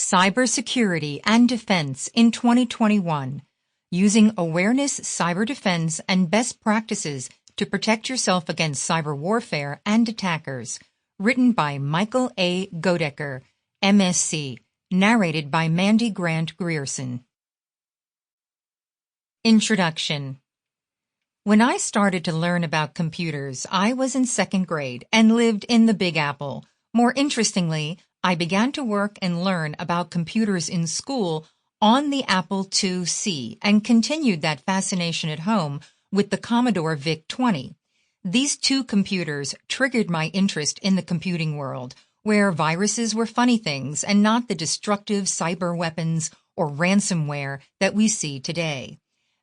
Cybersecurity and Defense in 2021, Using Awareness, Cyber Defense, and Best Practices to Protect Yourself Against Cyber Warfare and Attackers, written by Michael A. Goedeker, MSc, narrated by Mandy Grant-Grierson. Introduction. When I started to learn about computers, I was in second grade and lived in the Big Apple. More interestingly, I began to work and learn about computers in school on the Apple IIc and continued that fascination at home with the Commodore VIC-20. These two computers triggered my interest in the computing world, where viruses were funny things and not the destructive cyber weapons or ransomware that we see today.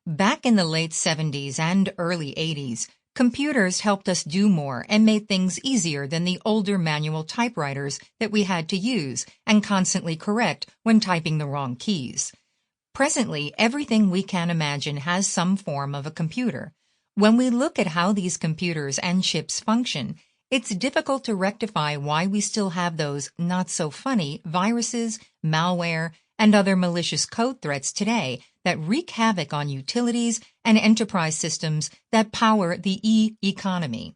Back in the late 70s and early 80s, computers helped us do more and made things easier than the older manual typewriters that we had to use and constantly correct when typing the wrong keys. Presently, everything we can imagine has some form of a computer. When we look at how these computers and chips function, it's difficult to rectify why we still have those not-so-funny viruses, malware, and other malicious code threats today that wreak havoc on utilities and enterprise systems that power the e-economy.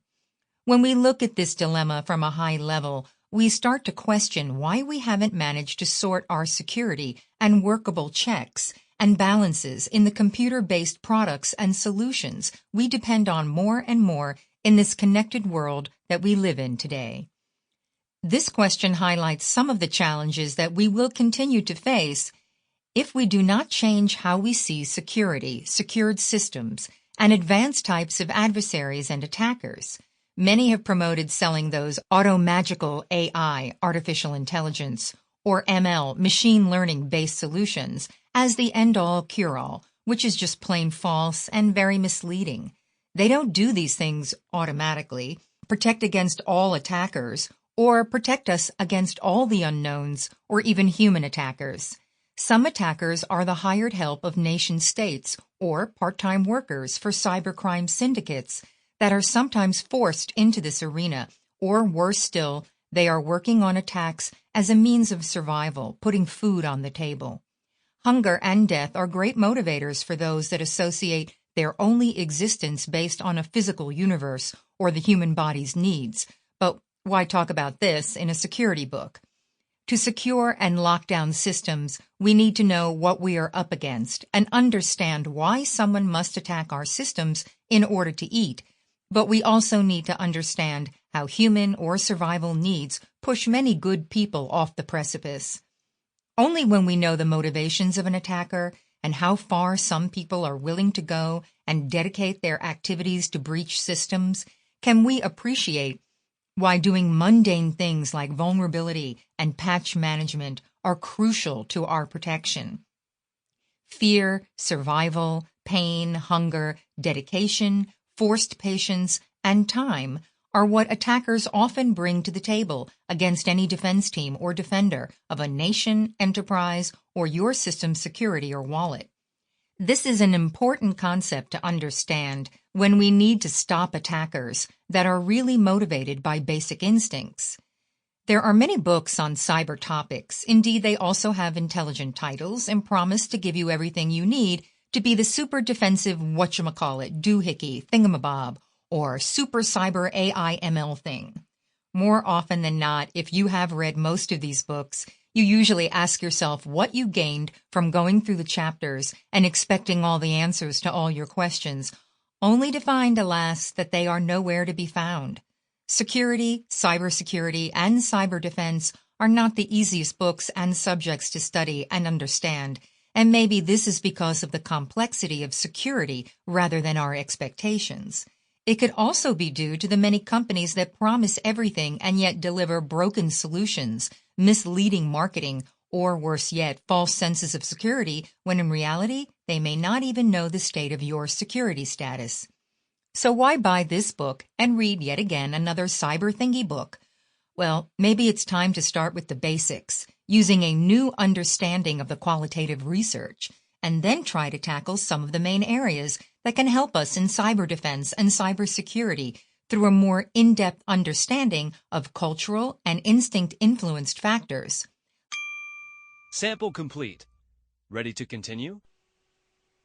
When we look at this dilemma from a high level, we start to question why we haven't managed to sort our security and workable checks and balances in the computer-based products and solutions we depend on more and more in this connected world that we live in today. This question highlights some of the challenges that we will continue to face if we do not change how we see security, secured systems, and advanced types of adversaries and attackers. Many have promoted selling those automagical AI, artificial intelligence, or ML, machine learning-based solutions as the end-all cure-all, which is just plain false and very misleading. They don't do these things automatically, protect against all attackers, or protect us against all the unknowns or even human attackers. Some attackers are the hired help of nation-states or part-time workers for cybercrime syndicates that are sometimes forced into this arena, or worse still, they are working on attacks as a means of survival, putting food on the table. Hunger and death are great motivators for those that associate their only existence based on a physical universe or the human body's needs. But why talk about this in a security book? To secure and lock down systems, we need to know what we are up against and understand why someone must attack our systems in order to eat. But we also need to understand how human or survival needs push many good people off the precipice. Only when we know the motivations of an attacker and how far some people are willing to go and dedicate their activities to breach systems can we appreciate why doing mundane things like vulnerability and patch management are crucial to our protection. Fear, survival, pain, hunger, dedication, forced patience, and time are what attackers often bring to the table against any defense team or defender of a nation, enterprise, or your system's security or wallet. This is an important concept to understand when we need to stop attackers that are really motivated by basic instincts. There are many books on cyber topics. Indeed, they also have intelligent titles and promise to give you everything you need to be the super defensive whatchamacallit, doohickey, thingamabob, or super cyber AI ML thing. More often than not, if you have read most of these books, you usually ask yourself what you gained from going through the chapters and expecting all the answers to all your questions, only to find, alas, that they are nowhere to be found. Security, cybersecurity, and cyber defense are not the easiest books and subjects to study and understand, and maybe this is because of the complexity of security rather than our expectations. It could also be due to the many companies that promise everything and yet deliver broken solutions, misleading marketing, or worse yet, false senses of security, when in reality, they may not even know the state of your security status. So why buy this book and read yet again another cyber thingy book? Well, maybe it's time to start with the basics, using a new understanding of the qualitative research, and then try to tackle some of the main areas that can help us in cyber defense and cybersecurity through a more in-depth understanding of cultural and instinct-influenced factors. Sample complete. Ready to continue?